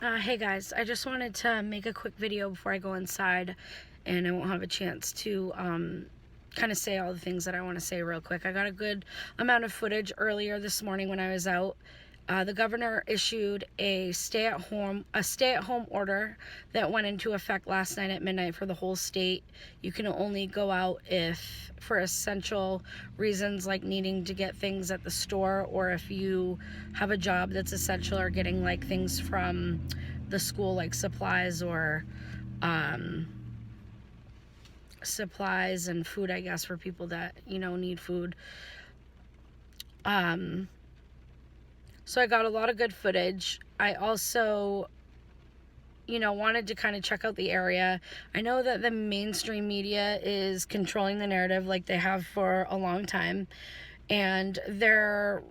Hey guys, I just wanted to make a quick video before I go inside and I won't have a chance to kind of say all the things that I want to say real quick. I got a good amount of footage earlier this morning when I was out. The governor issued a stay-at-home order that went into effect last night at midnight for the whole state. You can only go out if for essential reasons like needing to get things at the store, or if you have a job that's essential, or getting like things from the school like supplies or supplies and food, I guess, for people that need food. So I got a lot of good footage. I also, wanted to kind of check out the area. I know that the mainstream media is controlling the narrative like they have for a long time. And they're,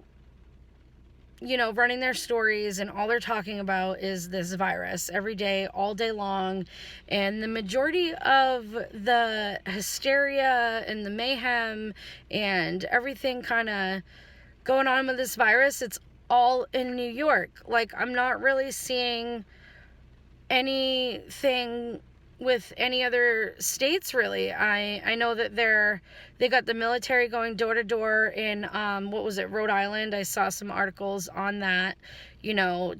running their stories, and all they're talking about is this virus every day, all day long. And the majority of the hysteria and the mayhem and everything kind of going on with this virus, it's all in New York. Like, I'm not really seeing anything with any other states, really. I know that they got the military going door to door in Rhode Island. I saw some articles on that,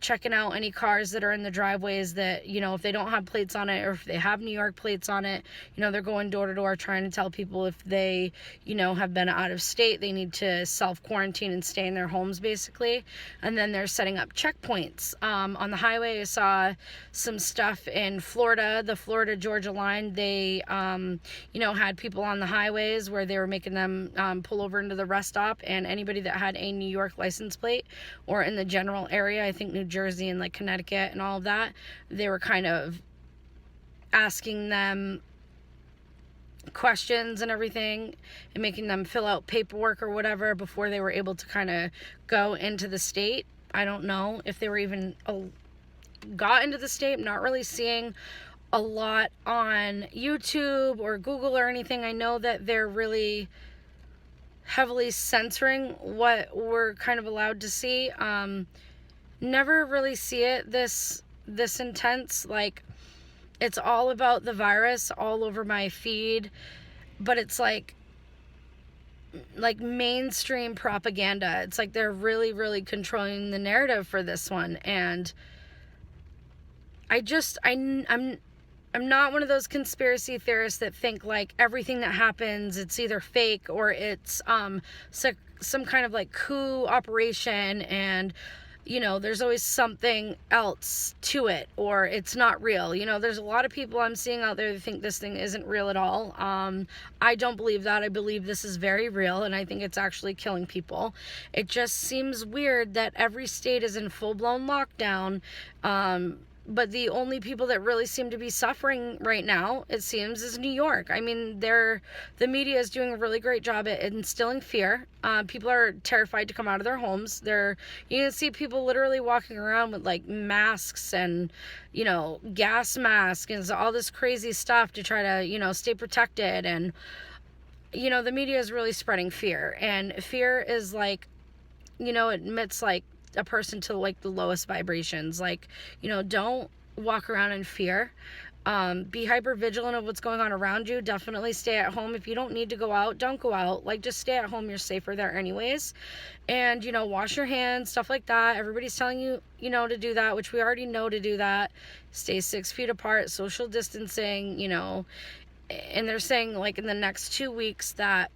checking out any cars that are in the driveways that, if they don't have plates on it, or if they have New York plates on it, they're going door to door trying to tell people if they, have been out of state, they need to self-quarantine and stay in their homes, basically. And then they're setting up checkpoints. On the highway, I saw some stuff in Florida, the Florida-Georgia line. They, had people on the highways where they were making them pull over into the rest stop, and anybody that had a New York license plate, or in the general area, I think New Jersey and like Connecticut and all of that, they were kind of asking them questions and everything and making them fill out paperwork or whatever before they were able to kind of go into the state. I don't know if they were even got into the state. I'm not really seeing a lot on YouTube or Google or anything. I know that they're really heavily censoring what we're kind of allowed to see. Never really see it this intense. Like, it's all about the virus all over my feed, but it's like mainstream propaganda. It's like they're really, really controlling the narrative for this one. And I'm not one of those conspiracy theorists that think like everything that happens, it's either fake or it's some kind of like coup operation, and there's always something else to it, or it's not real. There's a lot of people I'm seeing out there that think this thing isn't real at all. I don't believe that. I believe this is very real, and I think it's actually killing people. It just seems weird that every state is in full-blown lockdown, but the only people that really seem to be suffering right now, it seems, is New York. I mean, the media is doing a really great job at instilling fear. People are terrified to come out of their homes. You can see people literally walking around with like masks and, gas masks and all this crazy stuff to try to, stay protected. And, the media is really spreading fear. And fear is like, it emits like a person to like the lowest vibrations. Like, don't walk around in fear. Be hyper vigilant of what's going on around you. Definitely stay at home. If you don't need to go out, don't go out. Like, just stay at home. You're safer there anyways. And, wash your hands, stuff like that. Everybody's telling you, to do that, which we already know to do that. Stay 6 feet apart, social distancing, and they're saying like in the next 2 weeks that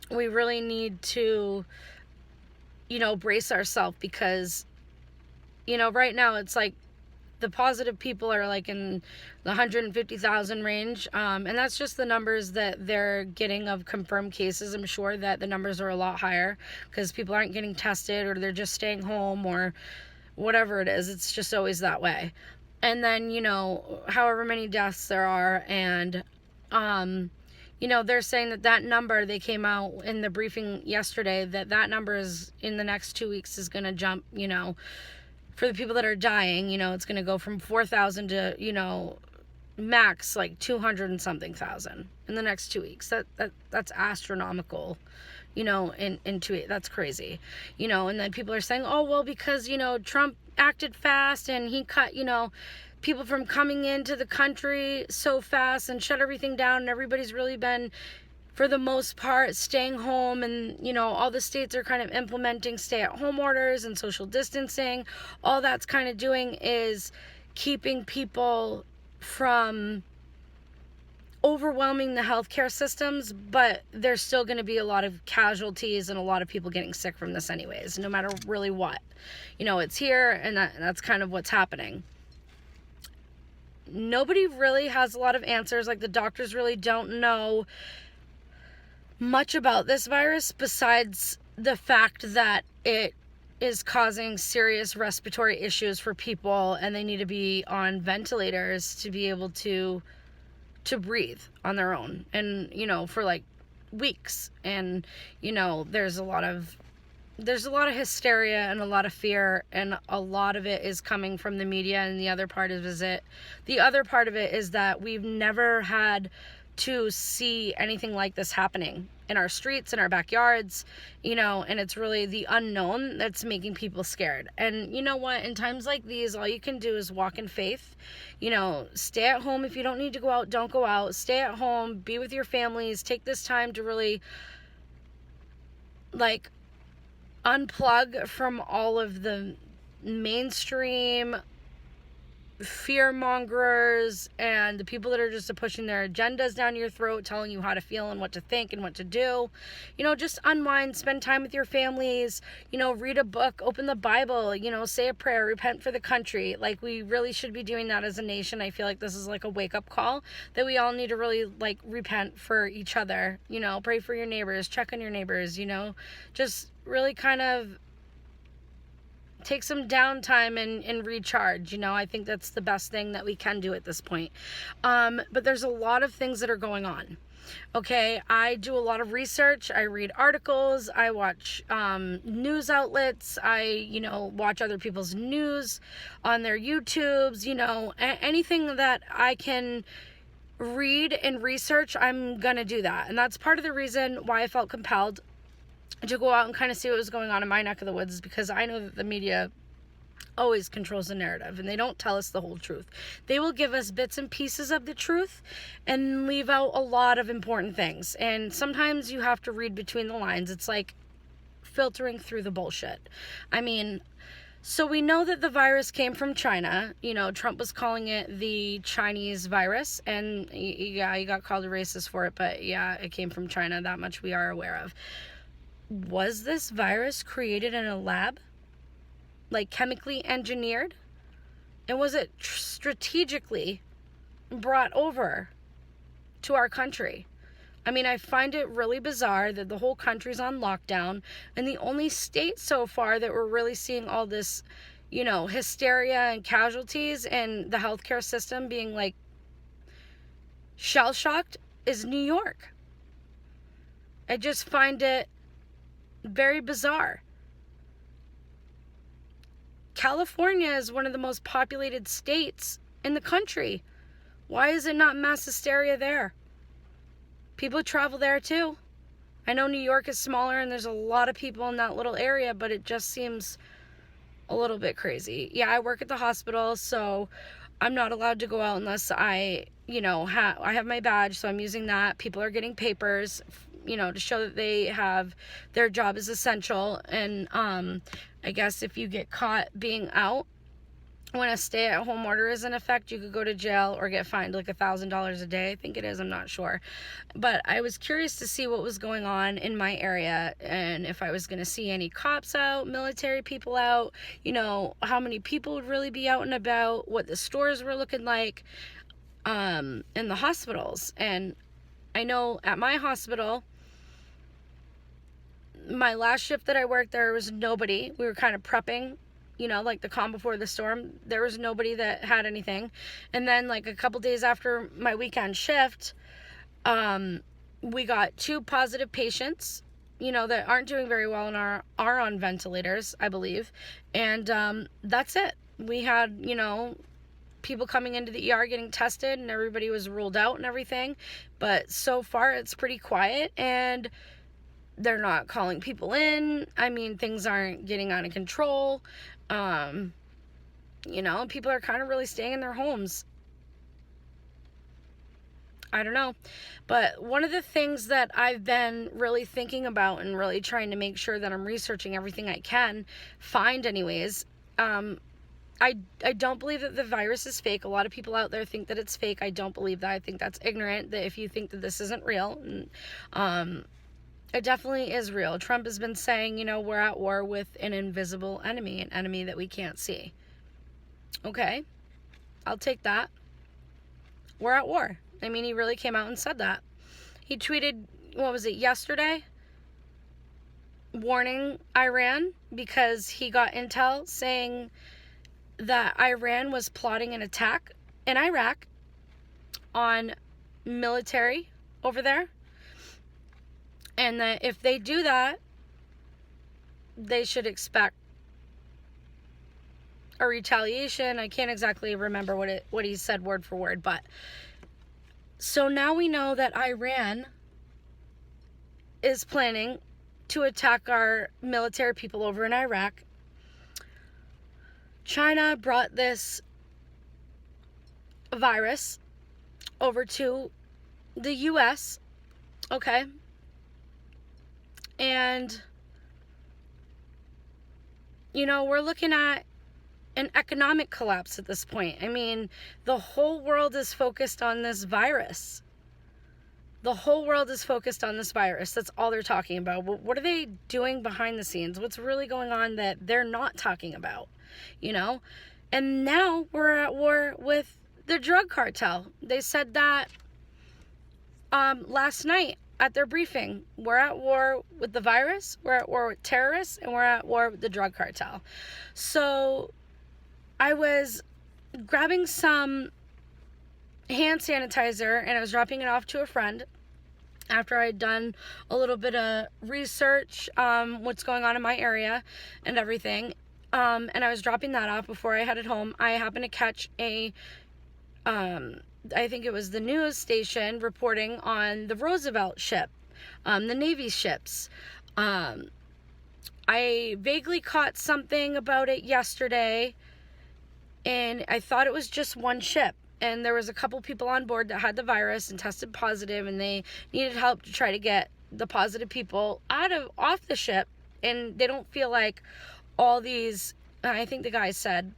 we really need to brace ourselves, because, right now it's like the positive people are like in the 150,000 range. And that's just the numbers that they're getting of confirmed cases. I'm sure that the numbers are a lot higher because people aren't getting tested, or they're just staying home, or whatever it is. It's just always that way. And then, however many deaths there are, and, they're saying that number, they came out in the briefing yesterday, that number is in the next 2 weeks is going to jump, for the people that are dying, it's going to go from 4,000 to, max like 200 and something thousand in the next 2 weeks. That's astronomical, in 2 weeks. That's crazy, and then people are saying, oh, well, because, Trump acted fast and he cut, people from coming into the country so fast and shut everything down, and everybody's really been, for the most part, staying home, and all the states are kind of implementing stay-at-home orders and social distancing. All that's kind of doing is keeping people from overwhelming the healthcare systems, but there's still going to be a lot of casualties and a lot of people getting sick from this anyways, no matter really what. It's here, and that's kind of what's happening. Nobody really has a lot of answers. Like, the doctors really don't know much about this virus besides the fact that it is causing serious respiratory issues for people, and they need to be on ventilators to be able to breathe on their own, and for like weeks. And there's a lot of hysteria and a lot of fear, and a lot of it is coming from the media. And the other part of it is that we've never had to see anything like this happening in our streets, in our backyards, and it's really the unknown that's making people scared. And you know what? In times like these, all you can do is walk in faith. Stay at home. If you don't need to go out, don't go out. Stay at home, be with your families. Take this time to really, like, unplug from all of the mainstream fear mongers and the people that are just pushing their agendas down your throat, telling you how to feel and what to think and what to do. Just unwind, spend time with your families, read a book, open the Bible, say a prayer, repent for the country. Like, we really should be doing that as a nation. I feel like this is like a wake-up call that we all need to really, like, repent for each other, pray for your neighbors, check on your neighbors, just really kind of take some downtime and recharge. I think that's the best thing that we can do at this point. But there's a lot of things that are going on. Okay, I do a lot of research. I read articles. I watch news outlets. I, watch other people's news on their YouTubes. Anything that I can read and research, I'm gonna do that. And that's part of the reason why I felt compelled to go out and kind of see what was going on in my neck of the woods, because I know that the media always controls the narrative, and they don't tell us the whole truth. They will give us bits and pieces of the truth and leave out a lot of important things. And sometimes you have to read between the lines. It's like filtering through the bullshit. So we know that the virus came from China. Trump was calling it the Chinese virus, and yeah, he got called a racist for it, but yeah, it came from China. That much we are aware of. Was this virus created in a lab? Like, chemically engineered? And was it strategically brought over to our country? I find it really bizarre that the whole country's on lockdown, and the only state so far that we're really seeing all this, hysteria and casualties and the healthcare system being, like, shell-shocked is New York. I just find it very bizarre. California is one of the most populated states in the country. Why is it not mass hysteria there? People travel there too. I know New York is smaller and there's a lot of people in that little area, but it just seems a little bit crazy. Yeah, I work at the hospital, so I'm not allowed to go out unless I, I have my badge, so I'm using that. People are getting papers, to show that they have, their job is essential. And I guess if you get caught being out when a stay-at-home order is in effect, you could go to jail or get fined like $1,000 a day. I think it is, I'm not sure. But I was curious to see what was going on in my area, and if I was going to see any cops out, military people out, how many people would really be out and about, what the stores were looking like, in the hospitals. And I know at my hospital, my last shift that I worked, there was nobody. We were kind of prepping, like the calm before the storm. There was nobody that had anything. And then, like, a couple days after my weekend shift, we got 2 positive patients, that aren't doing very well and are on ventilators, I believe. And that's it. We had, people coming into the ER getting tested, and everybody was ruled out and everything. But so far it's pretty quiet, and they're not calling people in. I mean, things aren't getting out of control. People are kind of really staying in their homes. I don't know. But one of the things that I've been really thinking about and really trying to make sure that I'm researching everything I can find anyways, I don't believe that the virus is fake. A lot of people out there think that it's fake. I don't believe that. I think that's ignorant, that if you think that this isn't real. And, it definitely is real. Trump has been saying, we're at war with an invisible enemy, an enemy that we can't see. Okay, I'll take that. We're at war. I mean, he really came out and said that. He tweeted, what was it, yesterday? Warning Iran because he got intel saying that Iran was plotting an attack in Iraq on military over there. And that if they do that, they should expect a retaliation. I can't exactly remember what he said word for word, but so now we know that Iran is planning to attack our military people over in Iraq. China brought this virus over to the US, okay? And, we're looking at an economic collapse at this point. I mean, the whole world is focused on this virus. The whole world is focused on this virus. That's all they're talking about. What are they doing behind the scenes? What's really going on that they're not talking about? And now we're at war with the drug cartel. They said that last night at their briefing. We're at war with the virus, we're at war with terrorists, and we're at war with the drug cartel. So I was grabbing some hand sanitizer and I was dropping it off to a friend after I'd done a little bit of research, what's going on in my area and everything. And I was dropping that off before I headed home. I happened to catch I think it was the news station reporting on the Roosevelt ship, the Navy ships. I vaguely caught something about it yesterday, and I thought it was just one ship. And there was a couple people on board that had the virus and tested positive, and they needed help to try to get the positive people off the ship. And they don't feel like all these, I think the guy said,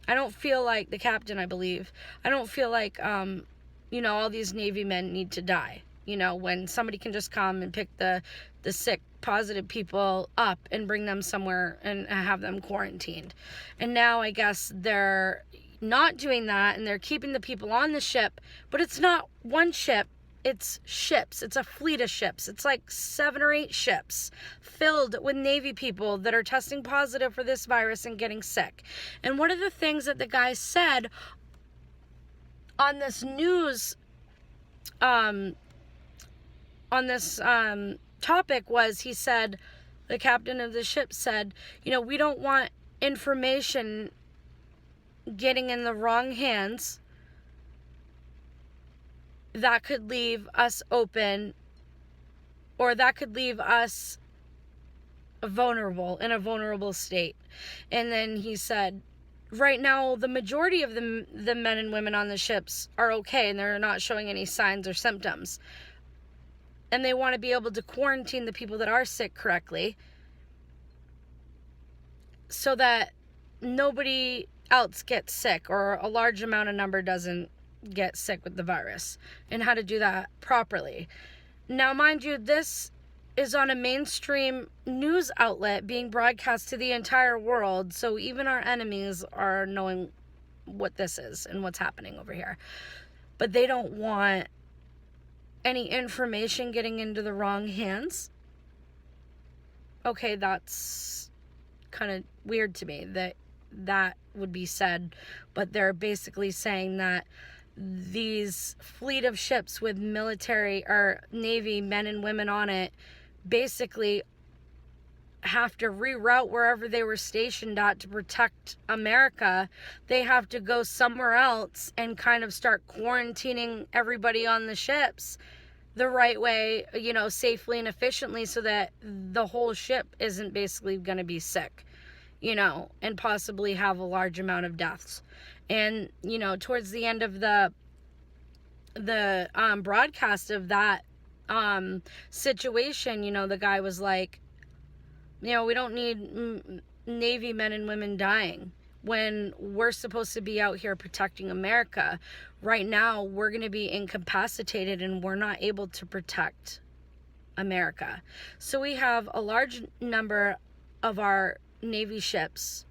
I don't feel like, the captain, I believe, I don't feel like, all these Navy men need to die. When somebody can just come and pick the sick, positive people up and bring them somewhere and have them quarantined. And now I guess they're not doing that, and they're keeping the people on the ship, but it's not one ship. It's ships. It's a fleet of ships. It's like 7 or 8 ships filled with Navy people that are testing positive for this virus and getting sick. And one of the things that the guy said on this news, on this topic was, he said, the captain of the ship said, we don't want information getting in the wrong hands that could leave us open, or that could leave us vulnerable, in a vulnerable state. And then he said, right now, the majority of the men and women on the ships are okay, and they're not showing any signs or symptoms. And they want to be able to quarantine the people that are sick correctly so that nobody else gets sick, or a large amount of number doesn't get sick with the virus, and how to do that properly. Now, mind you, this is on a mainstream news outlet being broadcast to the entire world, so even our enemies are knowing what this is and what's happening over here. But they don't want any information getting into the wrong hands. Okay, that's kind of weird to me that would be said, but they're basically saying that these fleet of ships with military or Navy men and women on it basically have to reroute wherever they were stationed at to protect America. They have to go somewhere else and kind of start quarantining everybody on the ships the right way, safely and efficiently, so that the whole ship isn't basically going to be sick, and possibly have a large amount of deaths. And, towards the end of the broadcast of that situation, the guy was like, we don't need Navy men and women dying when we're supposed to be out here protecting America. Right now, we're going to be incapacitated and we're not able to protect America. So we have a large number of our Navy ships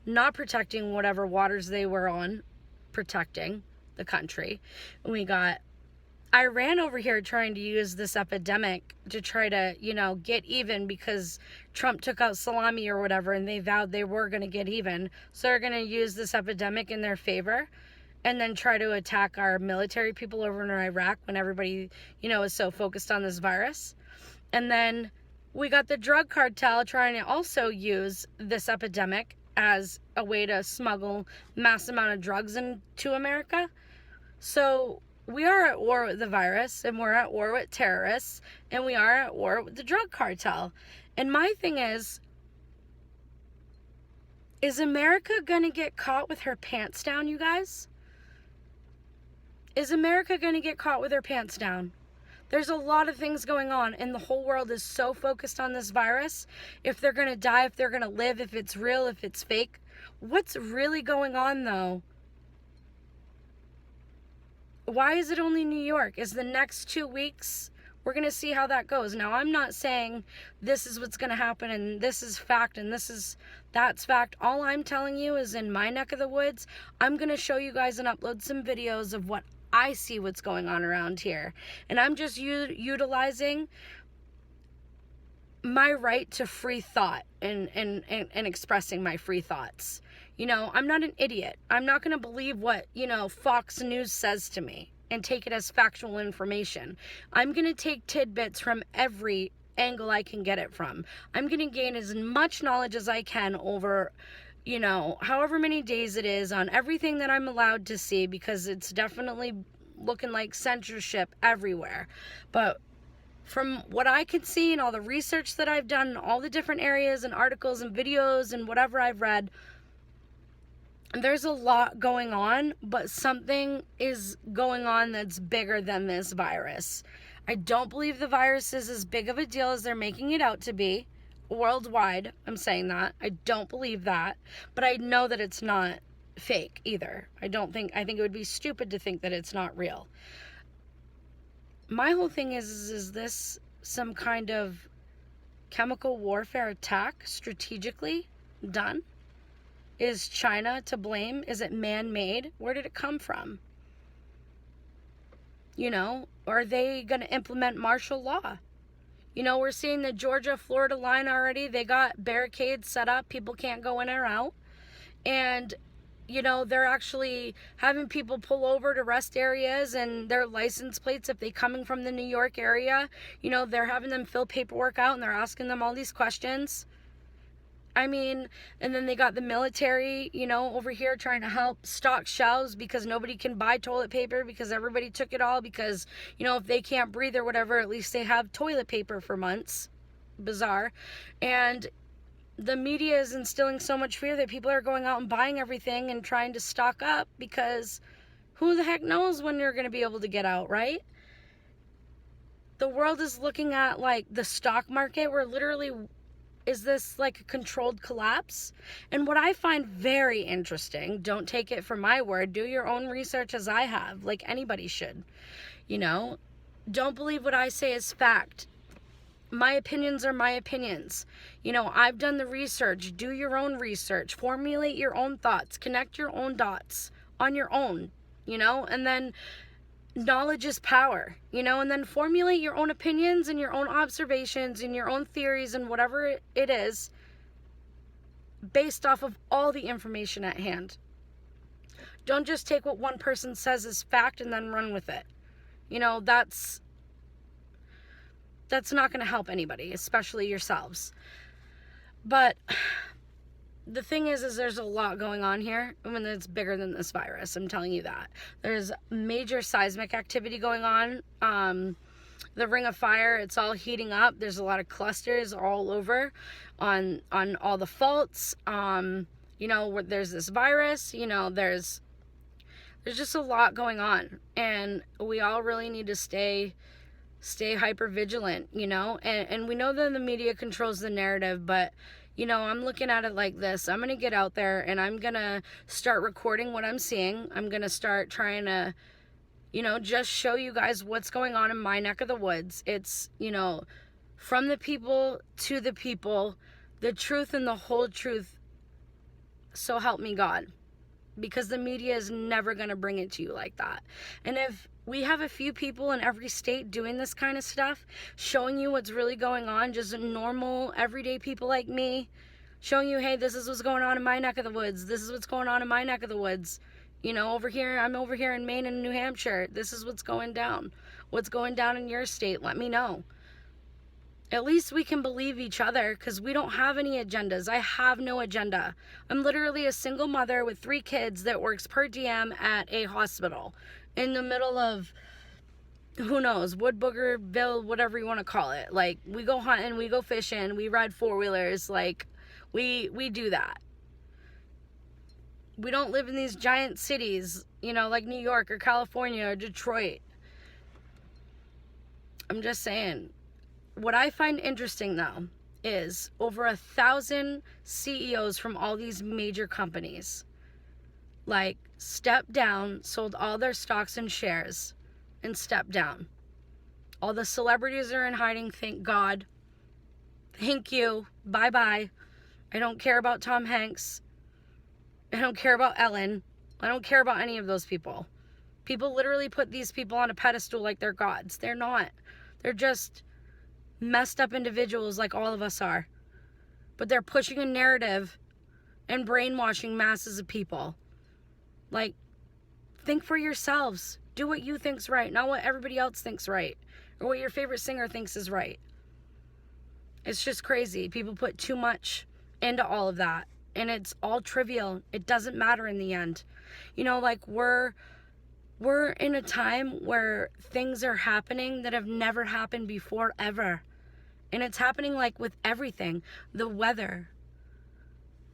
not protecting whatever waters they were on, protecting the country. And we got Iran over here trying to use this epidemic to try to, get even, because Trump took out Salami or whatever, and they vowed they were going to get even. So they're going to use this epidemic in their favor and then try to attack our military people over in Iraq when everybody, is so focused on this virus. And then we got the drug cartel trying to also use this epidemic as a way to smuggle mass amount of drugs into America. So we are at war with the virus, and we're at war with terrorists, and we are at war with the drug cartel. And my thing is America going to get caught with her pants down, you guys? Is America going to get caught with her pants down? There's a lot of things going on, and the whole world is so focused on this virus. If they're going to die, if they're going to live, if it's real, if it's fake. What's really going on, though? Why is it only New York? Is the next 2 weeks, we're going to see how that goes. Now, I'm not saying this is what's going to happen and this is fact and that's fact. All I'm telling you is, in my neck of the woods, I'm going to show you guys and upload some videos of what I see what's going on around here. And I'm just utilizing my right to free thought and expressing my free thoughts. I'm not an idiot. I'm not going to believe what, Fox News says to me and take it as factual information. I'm going to take tidbits from every angle I can get it from. I'm going to gain as much knowledge as I can over, however many days it is, on everything that I'm allowed to see, because it's definitely looking like censorship everywhere. But from what I can see and all the research that I've done in all the different areas and articles and videos and whatever I've read, there's a lot going on, but something is going on that's bigger than this virus. I don't believe the virus is as big of a deal as they're making it out to be worldwide. I'm saying that. I don't believe that, but I know that it's not fake either. I think it would be stupid to think that it's not real. My whole thing is this some kind of chemical warfare attack strategically done? Is China to blame? Is it man-made? Where did it come from? Are they going to implement martial law? We're seeing the Georgia-Florida line already. They got barricades set up. People can't go in or out. And, they're actually having people pull over to rest areas and their license plates, if they coming from the New York area, they're having them fill paperwork out and they're asking them all these questions. And then they got the military, over here trying to help stock shelves because nobody can buy toilet paper because everybody took it all because, if they can't breathe or whatever, at least they have toilet paper for months. Bizarre. And the media is instilling so much fear that people are going out and buying everything and trying to stock up because who the heck knows when you're going to be able to get out, right? The world is looking at like the stock market. We're literally... Is this like a controlled collapse? And what I find very interesting, don't take it for my word, do your own research as I have, like anybody should. Don't believe what I say is fact. My opinions are my opinions. I've done the research. Do your own research. Formulate your own thoughts. Connect your own dots on your own, and then knowledge is power, and then formulate your own opinions and your own observations and your own theories and whatever it is based off of all the information at hand. Don't just take what one person says as fact and then run with it. That's not going to help anybody, especially yourselves. But the thing is there's a lot going on here. I mean, it's bigger than this virus. I'm telling you that. There's major seismic activity going on. The Ring of Fire, it's all heating up. There's a lot of clusters all over on all the faults. You know, there's this virus, you know, there's just a lot going on, and we all really need to stay hyper vigilant, you know, and we know that the media controls the narrative, but you know, I'm looking at it like this. I'm going to get out there and I'm going to start recording what I'm seeing. I'm going to start trying to, you know, just show you guys what's going on in my neck of the woods. It's, you know, from the people to the people, the truth and the whole truth. So help me God. Because the media is never going to bring it to you like that. And if we have a few people in every state doing this kind of stuff, showing you what's really going on, just normal, everyday people like me, showing you, hey, this is what's going on in my neck of the woods. This is what's going on in my neck of the woods. You know, I'm over here in Maine and New Hampshire. This is what's going down. What's going down in your state? Let me know. At least we can believe each other, because we don't have any agendas. I have no agenda. I'm literally a single mother with 3 kids that works per diem at a hospital in the middle of, who knows, Wood Boogerville, whatever you want to call it. Like, we go hunting, we go fishing, we ride 4-wheelers. Like, we do that. We don't live in these giant cities, you know, like New York or California or Detroit. I'm just saying. What I find interesting, though, is over 1,000 CEOs from all these major companies, like, stepped down, sold all their stocks and shares, and stepped down. All the celebrities are in hiding, thank God. Thank you. Bye-bye. I don't care about Tom Hanks. I don't care about Ellen. I don't care about any of those people. People literally put these people on a pedestal like they're gods. They're not. They're just messed up individuals like all of us are. But they're pushing a narrative and brainwashing masses of people. Like, think for yourselves. Do what you think's right, not what everybody else thinks right, or what your favorite singer thinks is right. It's just crazy. People put too much into all of that, and it's all trivial. It doesn't matter in the end. You know, like, we're in a time where things are happening that have never happened before, ever. And it's happening, like, with everything. The weather.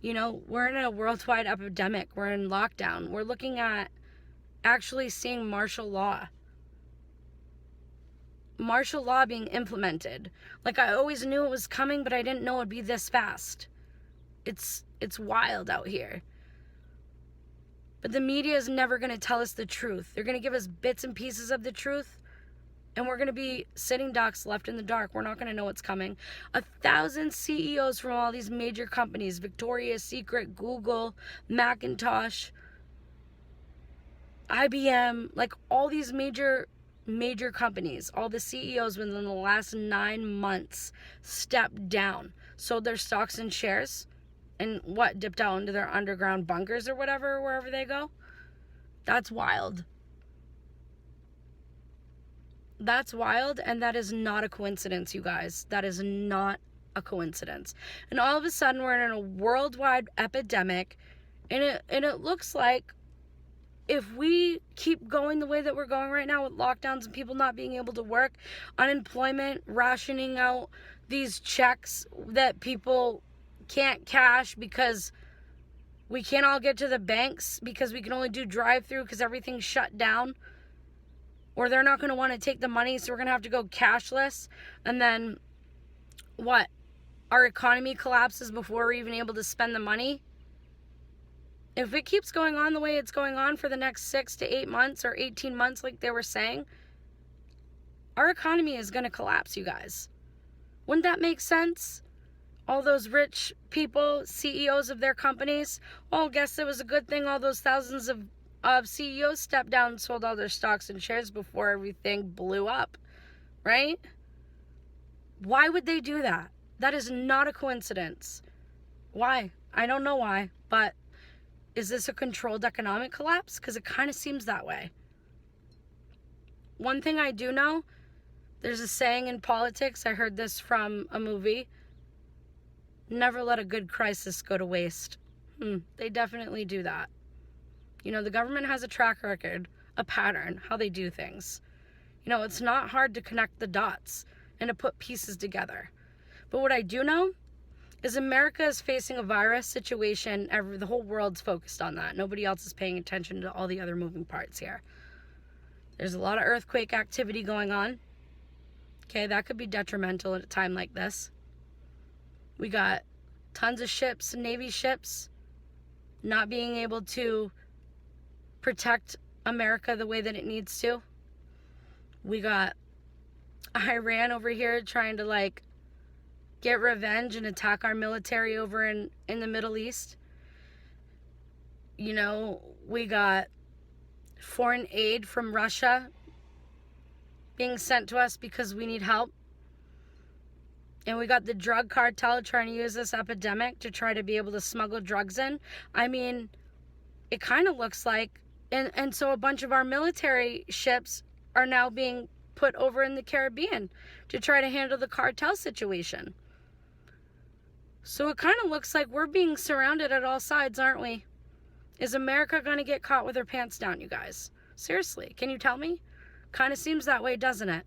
You know, we're in a worldwide epidemic. We're in lockdown. We're looking at actually seeing martial law. Martial law being implemented. Like, I always knew it was coming, but I didn't know it'd be this fast. It's wild out here. But the media is never going to tell us the truth. They're going to give us bits and pieces of the truth, and we're going to be sitting ducks left in the dark. We're not going to know what's coming. 1,000 CEOs from all these major companies, Victoria's Secret, Google, Macintosh, IBM, like all these major companies, all the CEOs within the last 9 months stepped down, sold their stocks and shares, and dipped out into their underground bunkers or whatever, wherever they go. That's wild. That's wild, and that is not a coincidence, you guys. That is not a coincidence. And all of a sudden, we're in a worldwide epidemic, and it looks like if we keep going the way that we're going right now with lockdowns and people not being able to work, unemployment, rationing out these checks that people can't cash because we can't all get to the banks because we can only do drive-through because everything's shut down. Or they're not going to want to take the money, so we're going to have to go cashless. And then, what? Our economy collapses before we're even able to spend the money? If it keeps going on the way it's going on for the next 6 to 8 months or 18 months, like they were saying, our economy is going to collapse, you guys. Wouldn't that make sense? All those rich people, CEOs of their companies, I guess it was a good thing all those thousands of CEOs stepped down and sold all their stocks and shares before everything blew up, right? Why would they do that? That is not a coincidence. Why? I don't know why, but is this a controlled economic collapse? Because it kind of seems that way. One thing I do know, there's a saying in politics, I heard this from a movie, never let a good crisis go to waste. They definitely do that. You know, the government has a track record, a pattern, how they do things. You know, it's not hard to connect the dots and to put pieces together. But what I do know is America is facing a virus situation. The whole world's focused on that. Nobody else is paying attention to all the other moving parts here. There's a lot of earthquake activity going on. Okay, that could be detrimental at a time like this. We got tons of ships, Navy ships, not being able to protect America the way that it needs to. We got Iran over here trying to like get revenge and attack our military over in the Middle East. You know, we got foreign aid from Russia being sent to us because we need help. And we got the drug cartel trying to use this epidemic to try to be able to smuggle drugs in. I mean, it kind of looks like, and so a bunch of our military ships are now being put over in the Caribbean to try to handle the cartel situation. So it kind of looks like we're being surrounded at all sides, aren't we? Is America going to get caught with her pants down, you guys? Seriously, can you tell me? Kind of seems that way, doesn't it?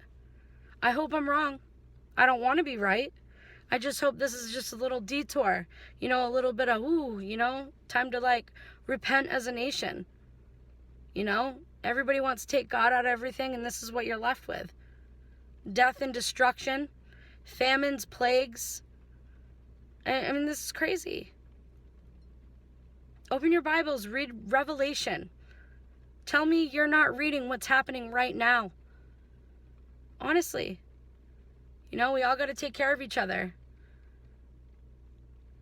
I hope I'm wrong. I don't want to be right. I just hope this is just a little detour. You know, a little bit of, you know, time to like repent as a nation. You know, everybody wants to take God out of everything, and this is what you're left with. Death and destruction, famines, plagues. I mean, this is crazy. Open your Bibles, read Revelation. Tell me you're not reading what's happening right now. Honestly. You know, we all got to take care of each other.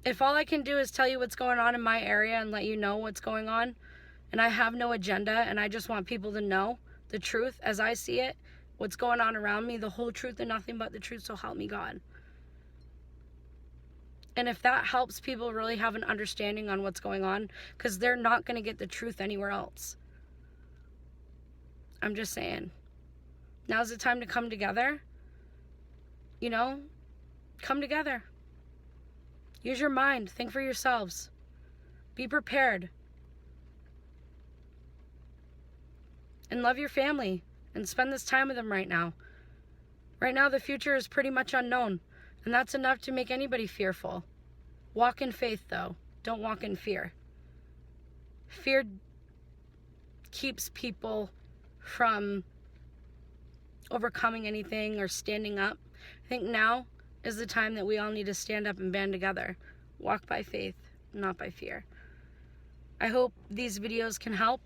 If all I can do is tell you what's going on in my area and let you know what's going on, and I have no agenda and I just want people to know the truth as I see it, what's going on around me, the whole truth and nothing but the truth, so help me God. And if that helps people really have an understanding on what's going on, because they're not going to get the truth anywhere else. I'm just saying. Now's the time to come together. You know, come together. Use your mind. Think for yourselves. Be prepared. And love your family. And spend this time with them right now. Right now, the future is pretty much unknown. And that's enough to make anybody fearful. Walk in faith, though. Don't walk in fear. Fear keeps people from overcoming anything or standing up. I think now is the time that we all need to stand up and band together. Walk by faith, not by fear. I hope these videos can help.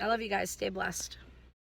I love you guys. Stay blessed.